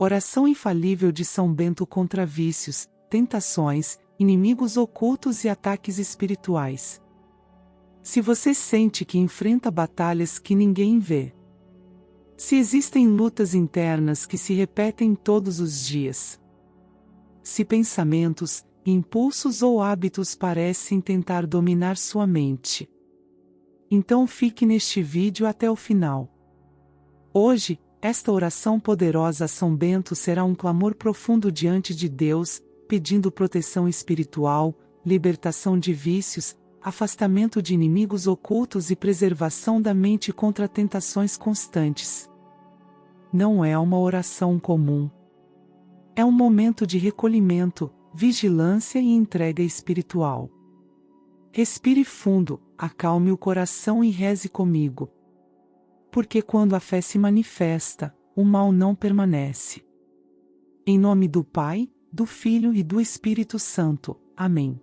Oração infalível de São Bento contra vícios, tentações, inimigos ocultos e ataques espirituais. Se você sente que enfrenta batalhas que ninguém vê, se existem lutas internas que se repetem todos os dias, se pensamentos, impulsos ou hábitos parecem tentar dominar sua mente, então fique neste vídeo até o final. Hoje, esta oração poderosa a São Bento será um clamor profundo diante de Deus, pedindo proteção espiritual, libertação de vícios, afastamento de inimigos ocultos e preservação da mente contra tentações constantes. Não é uma oração comum. É um momento de recolhimento, vigilância e entrega espiritual. Respire fundo, acalme o coração e reze comigo. Porque quando a fé se manifesta, o mal não permanece. Em nome do Pai, do Filho e do Espírito Santo. Amém.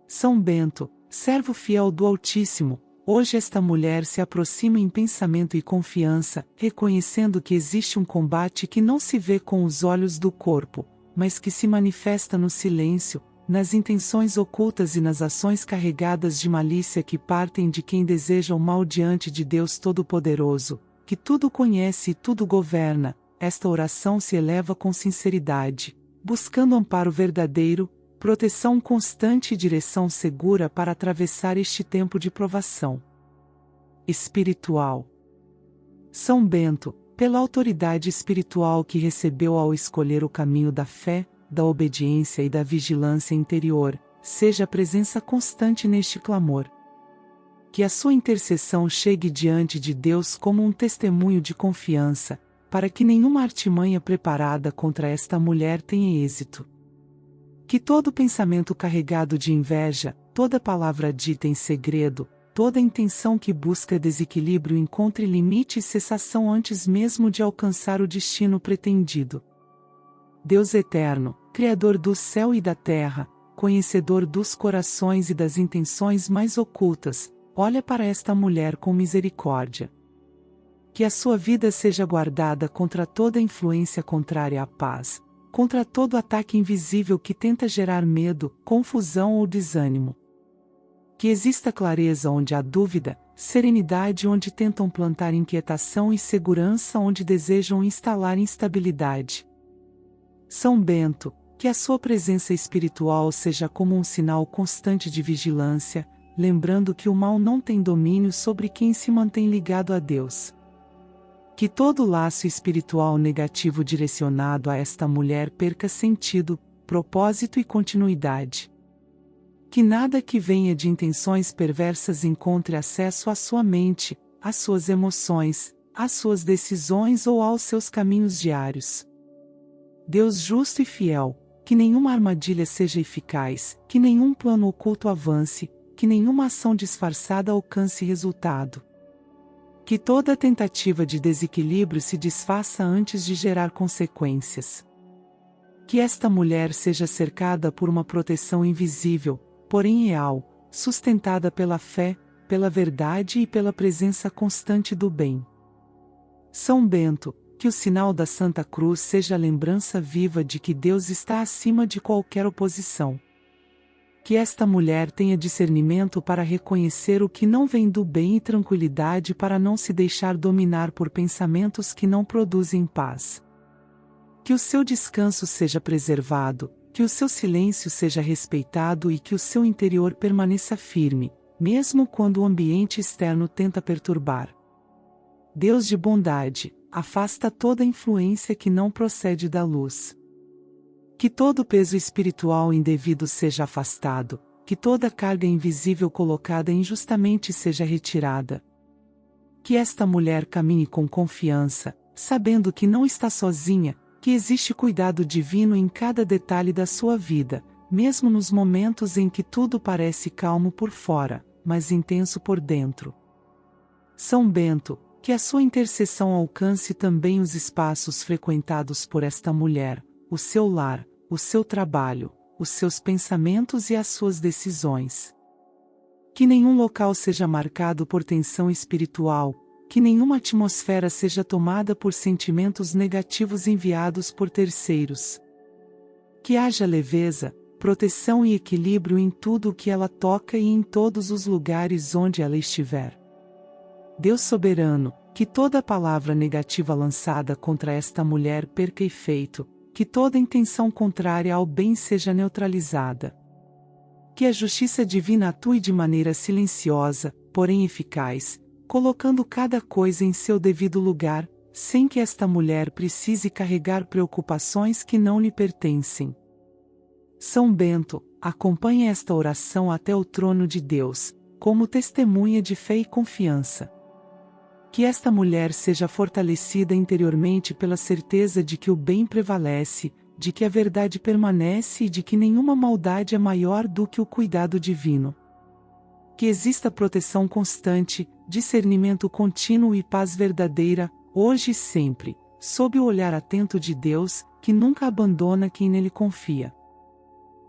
São Bento, servo fiel do Altíssimo, hoje esta mulher se aproxima em pensamento e confiança, reconhecendo que existe um combate que não se vê com os olhos do corpo, mas que se manifesta no silêncio, nas intenções ocultas e nas ações carregadas de malícia que partem de quem deseja o mal diante de Deus Todo-Poderoso, que tudo conhece e tudo governa. Esta oração se eleva com sinceridade, buscando amparo verdadeiro, proteção constante e direção segura para atravessar este tempo de provação espiritual. São Bento, pela autoridade espiritual que recebeu ao escolher o caminho da fé, da obediência e da vigilância interior, seja a presença constante neste clamor. Que a sua intercessão chegue diante de Deus como um testemunho de confiança, para que nenhuma artimanha preparada contra esta mulher tenha êxito. Que todo pensamento carregado de inveja, toda palavra dita em segredo, toda intenção que busca desequilíbrio encontre limite e cessação antes mesmo de alcançar o destino pretendido. Deus eterno, Criador do céu e da terra, conhecedor dos corações e das intenções mais ocultas, olha para esta mulher com misericórdia. Que a sua vida seja guardada contra toda influência contrária à paz, contra todo ataque invisível que tenta gerar medo, confusão ou desânimo. Que exista clareza onde há dúvida, serenidade onde tentam plantar inquietação e segurança onde desejam instalar instabilidade. São Bento, que a sua presença espiritual seja como um sinal constante de vigilância, lembrando que o mal não tem domínio sobre quem se mantém ligado a Deus. Que todo laço espiritual negativo direcionado a esta mulher perca sentido, propósito e continuidade. Que nada que venha de intenções perversas encontre acesso à sua mente, às suas emoções, às suas decisões ou aos seus caminhos diários. Deus justo e fiel, que nenhuma armadilha seja eficaz, que nenhum plano oculto avance, que nenhuma ação disfarçada alcance resultado. Que toda tentativa de desequilíbrio se desfaça antes de gerar consequências. Que esta mulher seja cercada por uma proteção invisível, porém real, sustentada pela fé, pela verdade e pela presença constante do bem. São Bento, que o sinal da Santa Cruz seja a lembrança viva de que Deus está acima de qualquer oposição. Que esta mulher tenha discernimento para reconhecer o que não vem do bem e tranquilidade para não se deixar dominar por pensamentos que não produzem paz. Que o seu descanso seja preservado, que o seu silêncio seja respeitado e que o seu interior permaneça firme, mesmo quando o ambiente externo tenta perturbar. Deus de bondade, afasta toda influência que não procede da luz. Que todo peso espiritual indevido seja afastado, que toda carga invisível colocada injustamente seja retirada. Que esta mulher caminhe com confiança, sabendo que não está sozinha, que existe cuidado divino em cada detalhe da sua vida, mesmo nos momentos em que tudo parece calmo por fora, mas intenso por dentro. São Bento, que a sua intercessão alcance também os espaços frequentados por esta mulher, o seu lar, o seu trabalho, os seus pensamentos e as suas decisões. Que nenhum local seja marcado por tensão espiritual, que nenhuma atmosfera seja tomada por sentimentos negativos enviados por terceiros. Que haja leveza, proteção e equilíbrio em tudo o que ela toca e em todos os lugares onde ela estiver. Deus soberano, que toda palavra negativa lançada contra esta mulher perca efeito, que toda intenção contrária ao bem seja neutralizada. Que a justiça divina atue de maneira silenciosa, porém eficaz, colocando cada coisa em seu devido lugar, sem que esta mulher precise carregar preocupações que não lhe pertencem. São Bento, acompanhe esta oração até o trono de Deus, como testemunha de fé e confiança. Que esta mulher seja fortalecida interiormente pela certeza de que o bem prevalece, de que a verdade permanece e de que nenhuma maldade é maior do que o cuidado divino. Que exista proteção constante, discernimento contínuo e paz verdadeira, hoje e sempre, sob o olhar atento de Deus, que nunca abandona quem nele confia.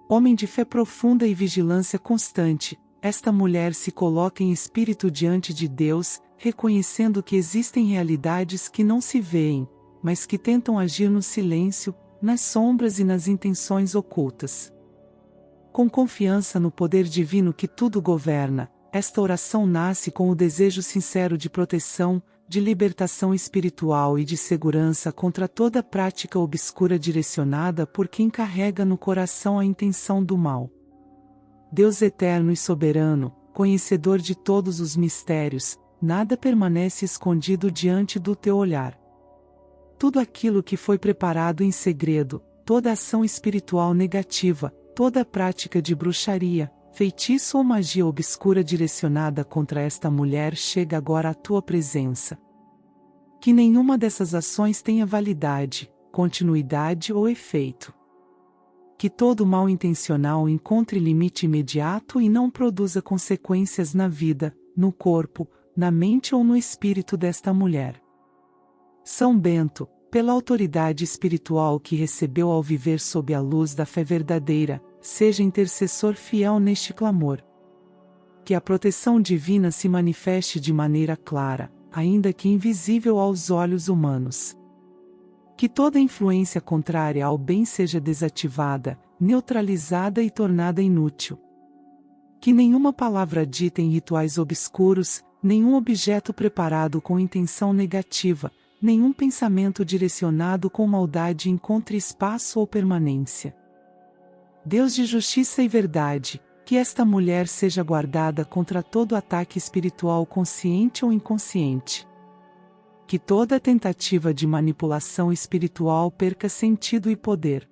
Homem de fé profunda e vigilância constante, esta mulher se coloca em espírito diante de Deus, reconhecendo que existem realidades que não se veem, mas que tentam agir no silêncio, nas sombras e nas intenções ocultas. Com confiança no poder divino que tudo governa, esta oração nasce com o desejo sincero de proteção, de libertação espiritual e de segurança contra toda prática obscura direcionada por quem carrega no coração a intenção do mal. Deus eterno e soberano, conhecedor de todos os mistérios, nada permanece escondido diante do teu olhar. Tudo aquilo que foi preparado em segredo, toda ação espiritual negativa, toda prática de bruxaria, feitiço ou magia obscura direcionada contra esta mulher chega agora à tua presença. Que nenhuma dessas ações tenha validade, continuidade ou efeito. Que todo mal intencional encontre limite imediato e não produza consequências na vida, no corpo, na mente ou no espírito desta mulher. São Bento, pela autoridade espiritual que recebeu ao viver sob a luz da fé verdadeira, seja intercessor fiel neste clamor. Que a proteção divina se manifeste de maneira clara, ainda que invisível aos olhos humanos. Que toda influência contrária ao bem seja desativada, neutralizada e tornada inútil. Que nenhuma palavra dita em rituais obscuros, nenhum objeto preparado com intenção negativa, nenhum pensamento direcionado com maldade encontre espaço ou permanência. Deus de justiça e verdade, que esta mulher seja guardada contra todo ataque espiritual consciente ou inconsciente. Que toda tentativa de manipulação espiritual perca sentido e poder.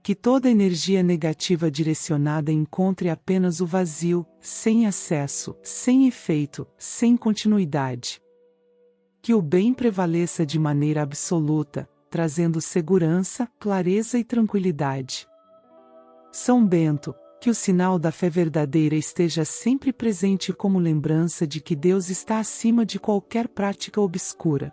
Que toda energia negativa direcionada encontre apenas o vazio, sem acesso, sem efeito, sem continuidade. Que o bem prevaleça de maneira absoluta, trazendo segurança, clareza e tranquilidade. São Bento, que o sinal da fé verdadeira esteja sempre presente como lembrança de que Deus está acima de qualquer prática obscura.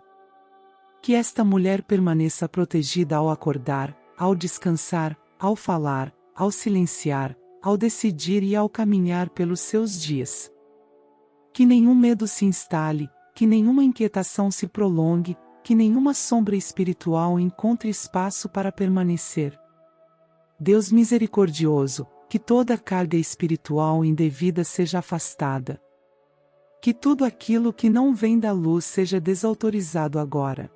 Que esta mulher permaneça protegida ao acordar, ao descansar, ao falar, ao silenciar, ao decidir e ao caminhar pelos seus dias. Que nenhum medo se instale, que nenhuma inquietação se prolongue, que nenhuma sombra espiritual encontre espaço para permanecer. Deus misericordioso, que toda carga espiritual indevida seja afastada. Que tudo aquilo que não vem da luz seja desautorizado agora.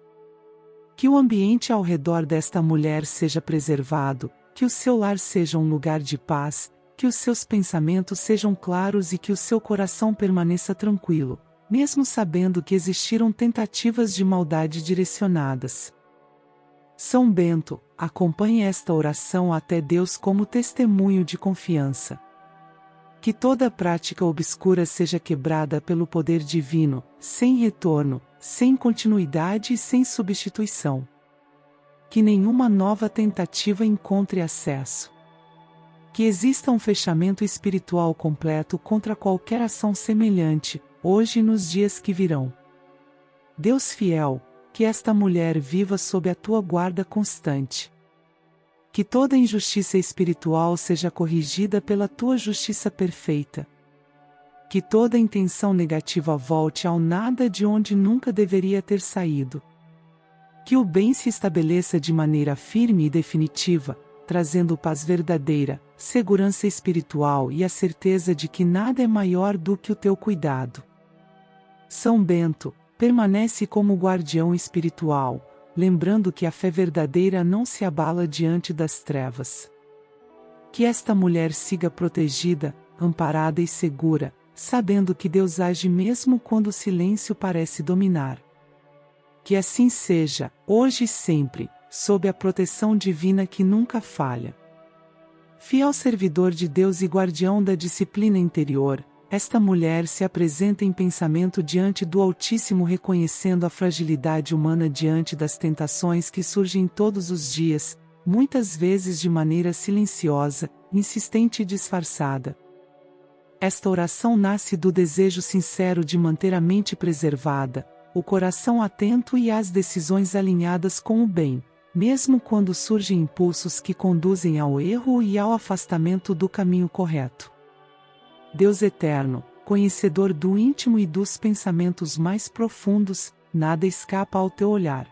Que o ambiente ao redor desta mulher seja preservado, que o seu lar seja um lugar de paz, que os seus pensamentos sejam claros e que o seu coração permaneça tranquilo, mesmo sabendo que existiram tentativas de maldade direcionadas. São Bento, acompanhe esta oração até Deus como testemunho de confiança. Que toda prática obscura seja quebrada pelo poder divino, sem retorno, sem continuidade e sem substituição. Que nenhuma nova tentativa encontre acesso. Que exista um fechamento espiritual completo contra qualquer ação semelhante, hoje e nos dias que virão. Deus fiel, que esta mulher viva sob a tua guarda constante. Que toda injustiça espiritual seja corrigida pela tua justiça perfeita. Que toda intenção negativa volte ao nada de onde nunca deveria ter saído. Que o bem se estabeleça de maneira firme e definitiva, trazendo paz verdadeira, segurança espiritual e a certeza de que nada é maior do que o teu cuidado. São Bento, permanece como guardião espiritual, lembrando que a fé verdadeira não se abala diante das trevas. Que esta mulher siga protegida, amparada e segura, sabendo que Deus age mesmo quando o silêncio parece dominar. Que assim seja, hoje e sempre, sob a proteção divina que nunca falha. Fiel servidor de Deus e guardião da disciplina interior, esta mulher se apresenta em pensamento diante do Altíssimo, reconhecendo a fragilidade humana diante das tentações que surgem todos os dias, muitas vezes de maneira silenciosa, insistente e disfarçada. Esta oração nasce do desejo sincero de manter a mente preservada, o coração atento e as decisões alinhadas com o bem, mesmo quando surgem impulsos que conduzem ao erro e ao afastamento do caminho correto. Deus eterno, conhecedor do íntimo e dos pensamentos mais profundos, nada escapa ao teu olhar.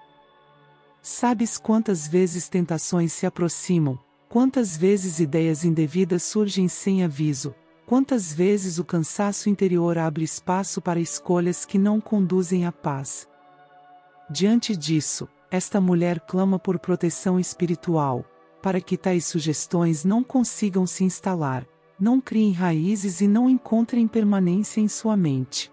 Sabes quantas vezes tentações se aproximam, quantas vezes ideias indevidas surgem sem aviso, quantas vezes o cansaço interior abre espaço para escolhas que não conduzem à paz. Diante disso, esta mulher clama por proteção espiritual, para que tais sugestões não consigam se instalar, não criem raízes e não encontrem permanência em sua mente.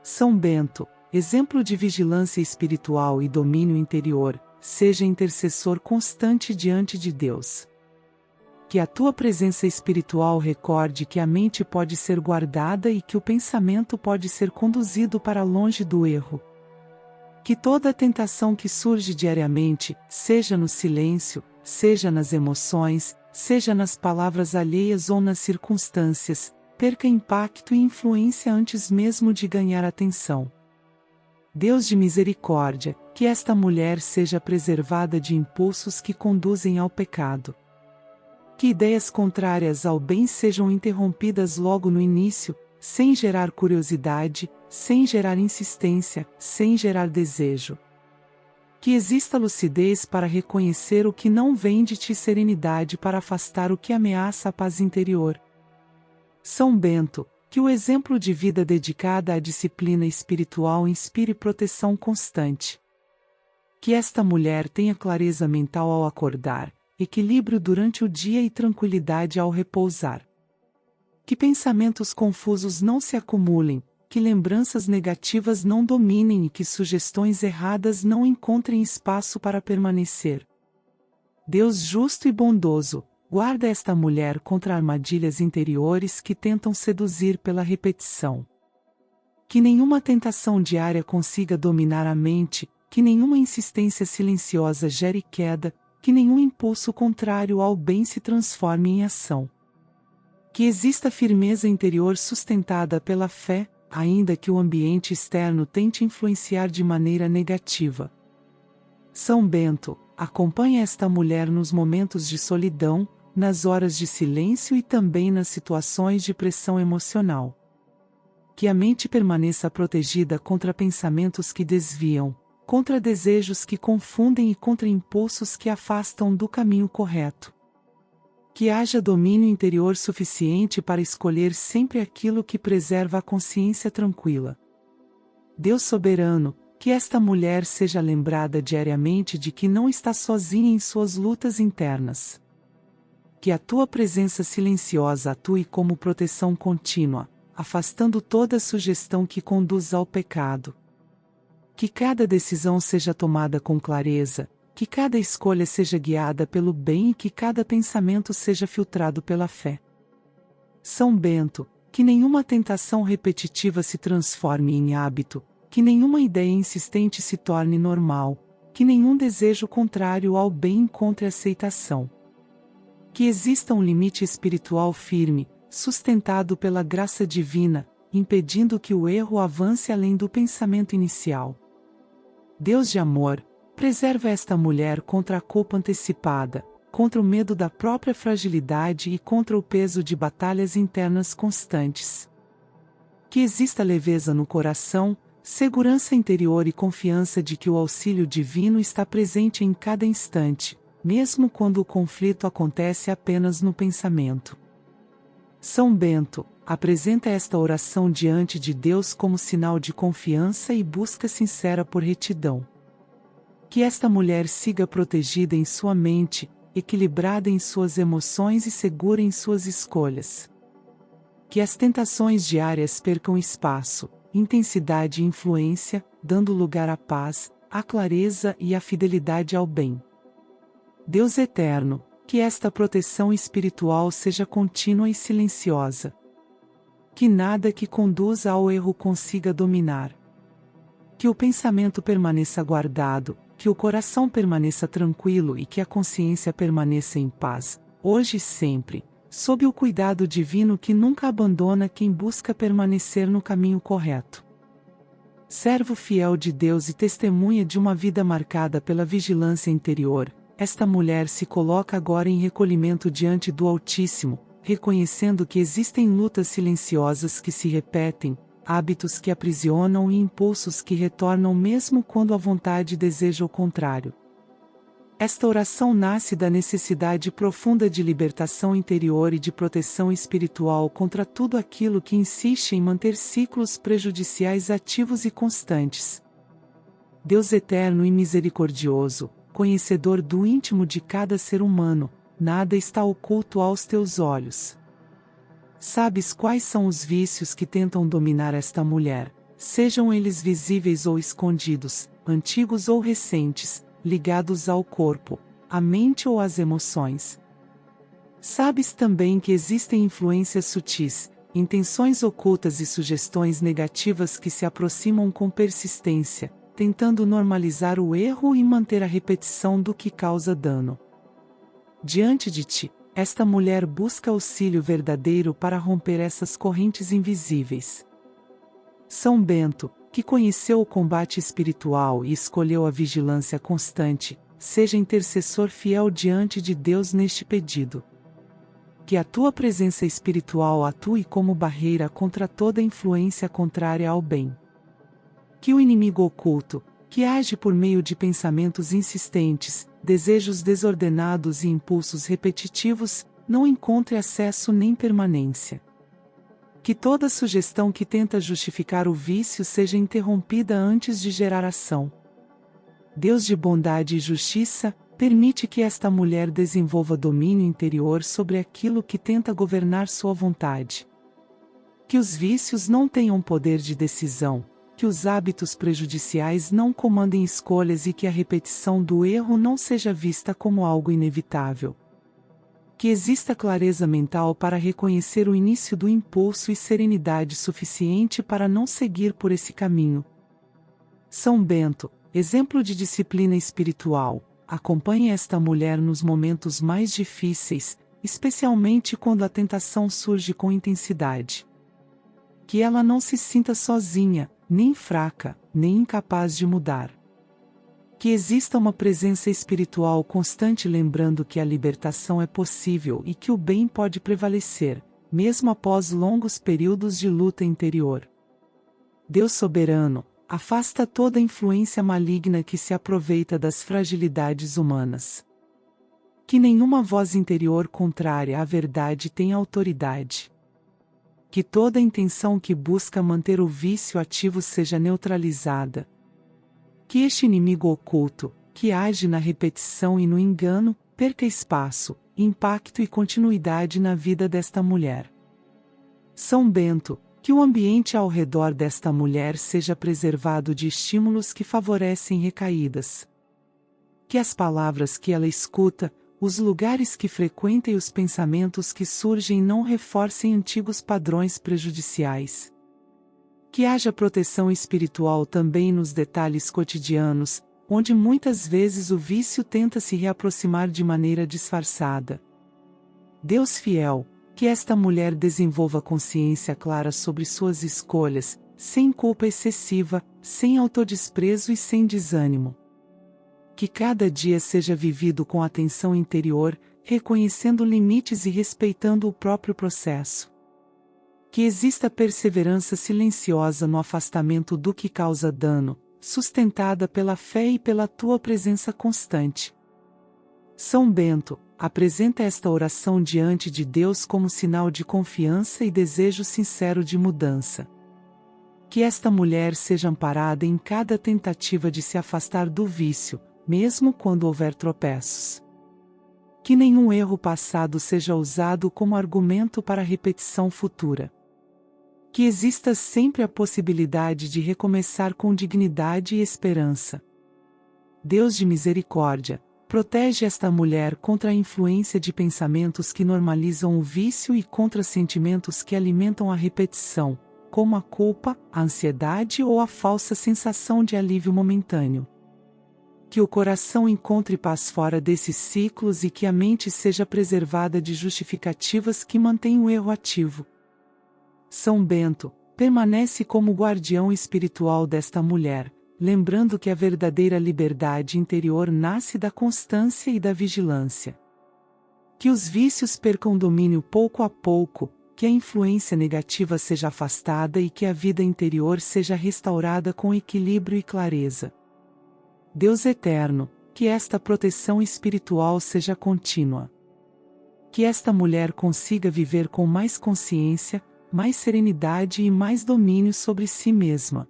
São Bento, exemplo de vigilância espiritual e domínio interior, seja intercessor constante diante de Deus. Que a tua presença espiritual recorde que a mente pode ser guardada e que o pensamento pode ser conduzido para longe do erro. Que toda tentação que surge diariamente, seja no silêncio, seja nas emoções, seja nas palavras alheias ou nas circunstâncias, perca impacto e influência antes mesmo de ganhar atenção. Deus de misericórdia, que esta mulher seja preservada de impulsos que conduzem ao pecado. Que ideias contrárias ao bem sejam interrompidas logo no início, sem gerar curiosidade, sem gerar insistência, sem gerar desejo. Que exista lucidez para reconhecer o que não vem de ti, serenidade para afastar o que ameaça a paz interior. São Bento, que o exemplo de vida dedicada à disciplina espiritual inspire proteção constante. Que esta mulher tenha clareza mental ao acordar, equilíbrio durante o dia e tranquilidade ao repousar. Que pensamentos confusos não se acumulem, que lembranças negativas não dominem e que sugestões erradas não encontrem espaço para permanecer. Deus justo e bondoso, guarda esta mulher contra armadilhas interiores que tentam seduzir pela repetição. Que nenhuma tentação diária consiga dominar a mente, que nenhuma insistência silenciosa gere queda, que nenhum impulso contrário ao bem se transforme em ação. Que exista firmeza interior sustentada pela fé, ainda que o ambiente externo tente influenciar de maneira negativa. São Bento, acompanha esta mulher nos momentos de solidão, nas horas de silêncio e também nas situações de pressão emocional. Que a mente permaneça protegida contra pensamentos que desviam, contra desejos que confundem e contra impulsos que afastam do caminho correto. Que haja domínio interior suficiente para escolher sempre aquilo que preserva a consciência tranquila. Deus soberano, que esta mulher seja lembrada diariamente de que não está sozinha em suas lutas internas. Que a tua presença silenciosa atue como proteção contínua, afastando toda sugestão que conduz ao pecado. Que cada decisão seja tomada com clareza, que cada escolha seja guiada pelo bem e que cada pensamento seja filtrado pela fé. São Bento, que nenhuma tentação repetitiva se transforme em hábito, que nenhuma ideia insistente se torne normal, que nenhum desejo contrário ao bem encontre aceitação. Que exista um limite espiritual firme, sustentado pela graça divina, impedindo que o erro avance além do pensamento inicial. Deus de amor, preserva esta mulher contra a culpa antecipada, contra o medo da própria fragilidade e contra o peso de batalhas internas constantes. Que exista leveza no coração, segurança interior e confiança de que o auxílio divino está presente em cada instante, mesmo quando o conflito acontece apenas no pensamento. São Bento apresenta esta oração diante de Deus como sinal de confiança e busca sincera por retidão. Que esta mulher siga protegida em sua mente, equilibrada em suas emoções e segura em suas escolhas. Que as tentações diárias percam espaço, intensidade e influência, dando lugar à paz, à clareza e à fidelidade ao bem. Deus eterno, que esta proteção espiritual seja contínua e silenciosa. Que nada que conduza ao erro consiga dominar. Que o pensamento permaneça guardado, que o coração permaneça tranquilo e que a consciência permaneça em paz, hoje e sempre, sob o cuidado divino que nunca abandona quem busca permanecer no caminho correto. Servo fiel de Deus e testemunha de uma vida marcada pela vigilância interior, esta mulher se coloca agora em recolhimento diante do Altíssimo, reconhecendo que existem lutas silenciosas que se repetem, hábitos que aprisionam e impulsos que retornam mesmo quando a vontade deseja o contrário. Esta oração nasce da necessidade profunda de libertação interior e de proteção espiritual contra tudo aquilo que insiste em manter ciclos prejudiciais ativos e constantes. Deus eterno e misericordioso, conhecedor do íntimo de cada ser humano, nada está oculto aos teus olhos. Sabes quais são os vícios que tentam dominar esta mulher, sejam eles visíveis ou escondidos, antigos ou recentes, ligados ao corpo, à mente ou às emoções. Sabes também que existem influências sutis, intenções ocultas e sugestões negativas que se aproximam com persistência, tentando normalizar o erro e manter a repetição do que causa dano. Diante de ti, esta mulher busca auxílio verdadeiro para romper essas correntes invisíveis. São Bento, que conheceu o combate espiritual e escolheu a vigilância constante, seja intercessor fiel diante de Deus neste pedido. Que a tua presença espiritual atue como barreira contra toda influência contrária ao bem. Que o inimigo oculto, que age por meio de pensamentos insistentes, desejos desordenados e impulsos repetitivos, não encontre acesso nem permanência. Que toda sugestão que tenta justificar o vício seja interrompida antes de gerar ação. Deus de bondade e justiça, permite que esta mulher desenvolva domínio interior sobre aquilo que tenta governar sua vontade. Que os vícios não tenham poder de decisão, que os hábitos prejudiciais não comandem escolhas e que a repetição do erro não seja vista como algo inevitável. Que exista clareza mental para reconhecer o início do impulso e serenidade suficiente para não seguir por esse caminho. São Bento, exemplo de disciplina espiritual, acompanhe esta mulher nos momentos mais difíceis, especialmente quando a tentação surge com intensidade. Que ela não se sinta sozinha, nem fraca, nem incapaz de mudar. Que exista uma presença espiritual constante lembrando que a libertação é possível e que o bem pode prevalecer, mesmo após longos períodos de luta interior. Deus soberano, afasta toda influência maligna que se aproveita das fragilidades humanas. Que nenhuma voz interior contrária à verdade tenha autoridade. Que toda intenção que busca manter o vício ativo seja neutralizada. Que este inimigo oculto, que age na repetição e no engano, perca espaço, impacto e continuidade na vida desta mulher. São Bento, que o ambiente ao redor desta mulher seja preservado de estímulos que favorecem recaídas. Que as palavras que ela escuta, os lugares que frequenta e os pensamentos que surgem não reforcem antigos padrões prejudiciais. Que haja proteção espiritual também nos detalhes cotidianos, onde muitas vezes o vício tenta se reaproximar de maneira disfarçada. Deus fiel, que esta mulher desenvolva consciência clara sobre suas escolhas, sem culpa excessiva, sem autodesprezo e sem desânimo. Que cada dia seja vivido com atenção interior, reconhecendo limites e respeitando o próprio processo. Que exista perseverança silenciosa no afastamento do que causa dano, sustentada pela fé e pela tua presença constante. São Bento, apresenta esta oração diante de Deus como sinal de confiança e desejo sincero de mudança. Que esta mulher seja amparada em cada tentativa de se afastar do vício, mesmo quando houver tropeços. Que nenhum erro passado seja usado como argumento para a repetição futura. Que exista sempre a possibilidade de recomeçar com dignidade e esperança. Deus de misericórdia, protege esta mulher contra a influência de pensamentos que normalizam o vício e contra sentimentos que alimentam a repetição, como a culpa, a ansiedade ou a falsa sensação de alívio momentâneo. Que o coração encontre paz fora desses ciclos e que a mente seja preservada de justificativas que mantêm o erro ativo. São Bento, permanece como guardião espiritual desta mulher, lembrando que a verdadeira liberdade interior nasce da constância e da vigilância. Que os vícios percam domínio pouco a pouco, que a influência negativa seja afastada e que a vida interior seja restaurada com equilíbrio e clareza. Deus eterno, que esta proteção espiritual seja contínua. Que esta mulher consiga viver com mais consciência, mais serenidade e mais domínio sobre si mesma.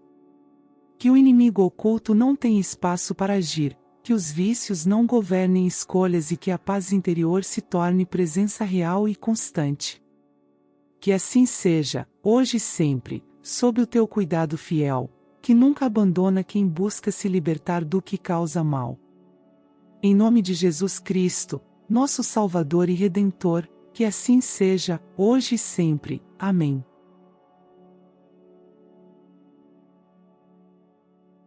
Que o inimigo oculto não tenha espaço para agir, que os vícios não governem escolhas e que a paz interior se torne presença real e constante. Que assim seja, hoje e sempre, sob o teu cuidado fiel, que nunca abandona quem busca se libertar do que causa mal. Em nome de Jesus Cristo, nosso Salvador e Redentor, que assim seja, hoje e sempre. Amém.